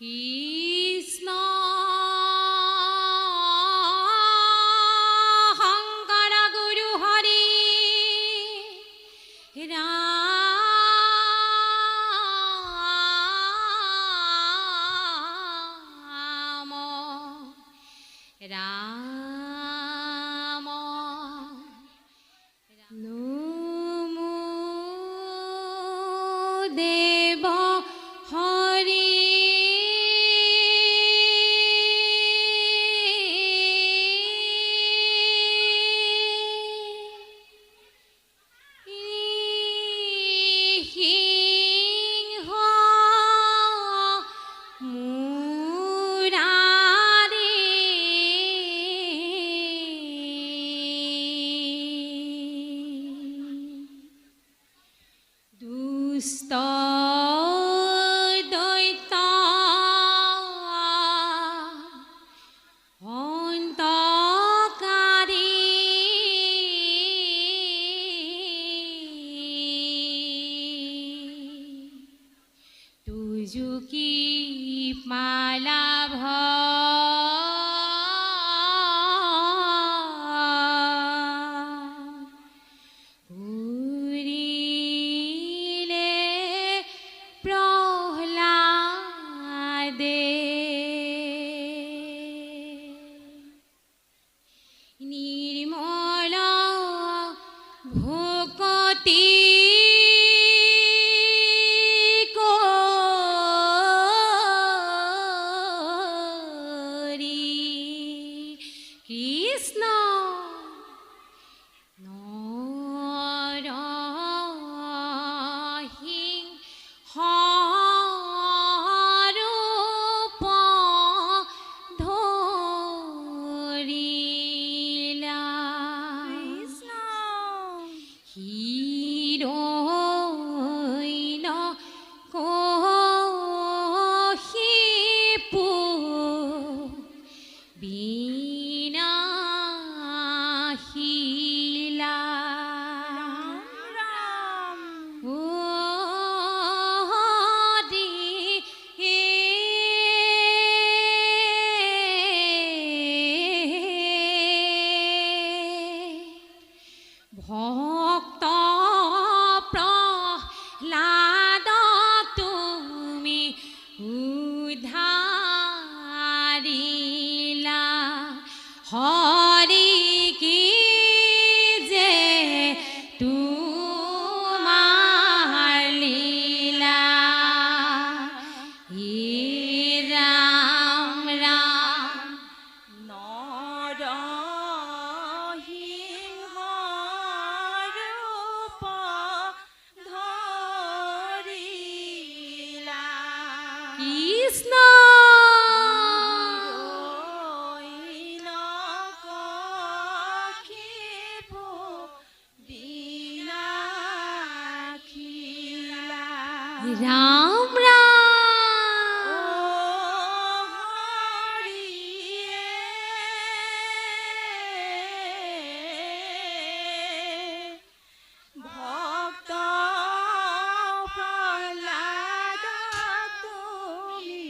কৃষ্ণ শংকৰ গুৰু হৰি ৰাম ৰাম নমো দেৱ হৰি সিংহ মুৰাৰী দুষ্ট দৈত্য অন্তকাৰী তুজুকি মালাভ পুৰিলে প্ৰহ্লাদে নিৰ্মল ভকতি কৰি কৃষ্ণ নৰসিংহ ৰূপ ধৰিলা হিৰণ্য কশিপু বিনাশিলা ও হৰি ভক্ত প্ৰহ্লাদক তুমি উদ্ধাৰিলা হৰি কি যে তোমাৰ লীলা হে ৰাম ৰাম নৰসিংহ ৰূপ ধৰিলা কৃষ্ণ হিৰণ্য কশিপু বিনাশিলা ৰাম ৰাম ভক্ত প্ৰহ্লাদক তুমি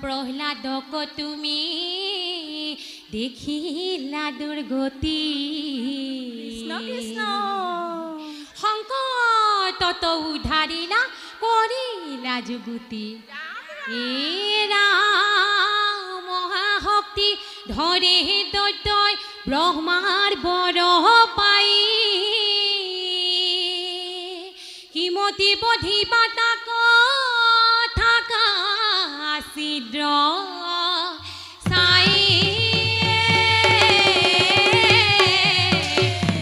প্ৰহ্লাদক তুমি দেখিলা দুৰ্গতি কৃষ্ণ কৃষ্ণ সংকটত উদ্ধাৰিলা কৰিলা যুগুতি এ ৰাম মহাশক্তি ধৰে দৈত্যই ব্ৰহ্মাৰ বৰ পাই হিমতি বধি বাতাক থাকা ছিদ্ৰ চাই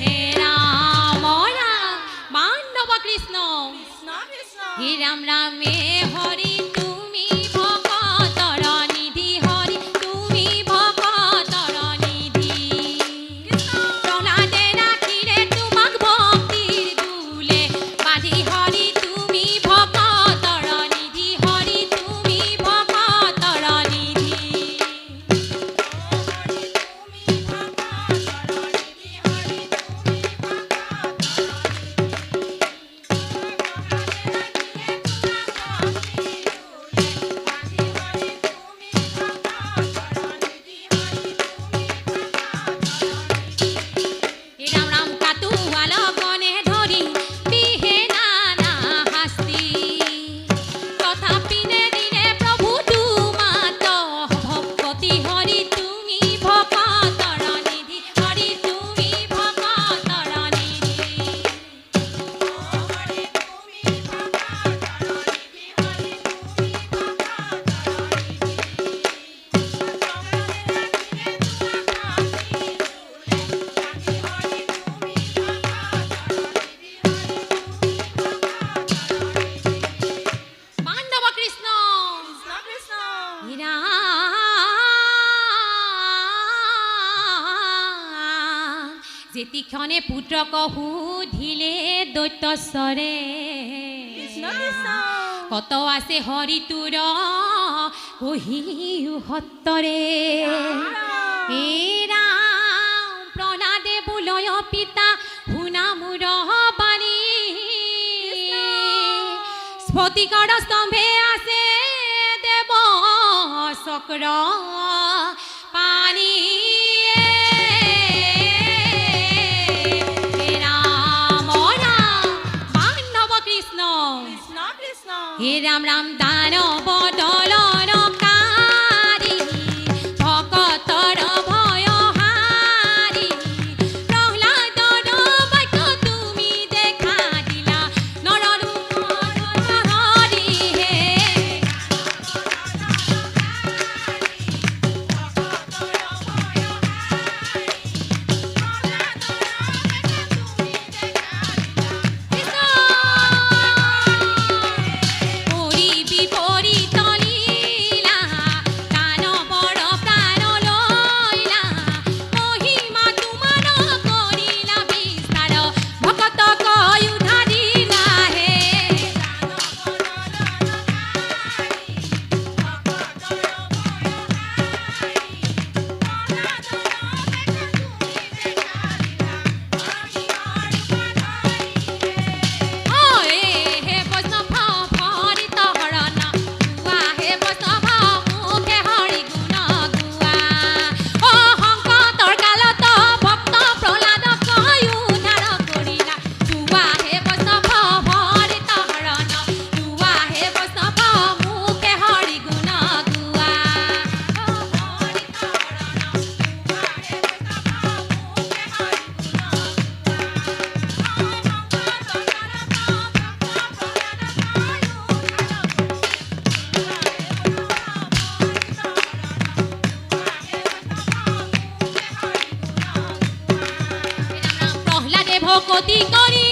হে ৰাম ৰাম মানৱ কৃষ্ণ কৃষ্ণ কৃষ্ণ হে ৰাম ৰামে হৰি তুমি ভকতৰ নিধি হৰি তুমি ভকতৰ নিধি প্ৰহ্লাদে ৰাখিলে তোমাক ভক্তিৰ দুলে বান্ধি হৰি তুমি ভকতৰ নিধি হৰি তুমি ভকতৰ নিধি হে ৰাম ৰাম কাতুৱাল গণে ধৰি বিহে নানা শাস্তি তথাপিনে দিনে প্ৰভু তোমাত ভকতি হৰি তুমি ভকতৰ নিধি হৰি তুমি ভকতৰ নিধি মানৱ কৃষ্ণ কৃষ্ণ কৃষ্ণ হে ৰাম যেতিক্ষণে পুত্ৰক সুধিলে দৈত্যস্বৰে কৃষ্ণ কৃষ্ণ কত আছে হৰি তোৰ কহিও সত্তৰে হে ৰাম প্ৰহ্লাদে বোলয় পিতা শুনা মোৰ বাণী স্ফটিকৰ স্তম্ভে আছে দেৱ চক্ৰ পানী হে ৰাম ৰাম মানৱ কৃষ্ণ কৃষ্ণ কৃষ্ণ হে ৰাম ৰাম দানৱ দলনকাৰী ভকতৰ ভয় হাৰি প্ৰহ্লাদৰ বাক্য তুমি দেখা দিলা নৰৰূপ হৰি হে পৰি বিপৰীত লীলা দানৱৰ প্ৰাণ লৈলা মহিমা তোমাৰ কৰিলা বিস্তাৰ ভকতক উদ্ধাৰিলা হে ঐ হে বৈষ্ণৱ ভৰিত হৰণ গোৱা হে বৈষ্ণৱ মুখে হৰি গুণ গোৱা অ সংকটৰ কালত ভক্ত প্ৰহ্লাদক উদ্ধাৰ কৰিলা গোৱা হে বৈষ্ণৱ ভৰিত হৰণ গোৱা হে বৈষ্ণৱ মুখে হৰি গুণ গোৱা প্ৰহ্লাদে ভকতি কৰি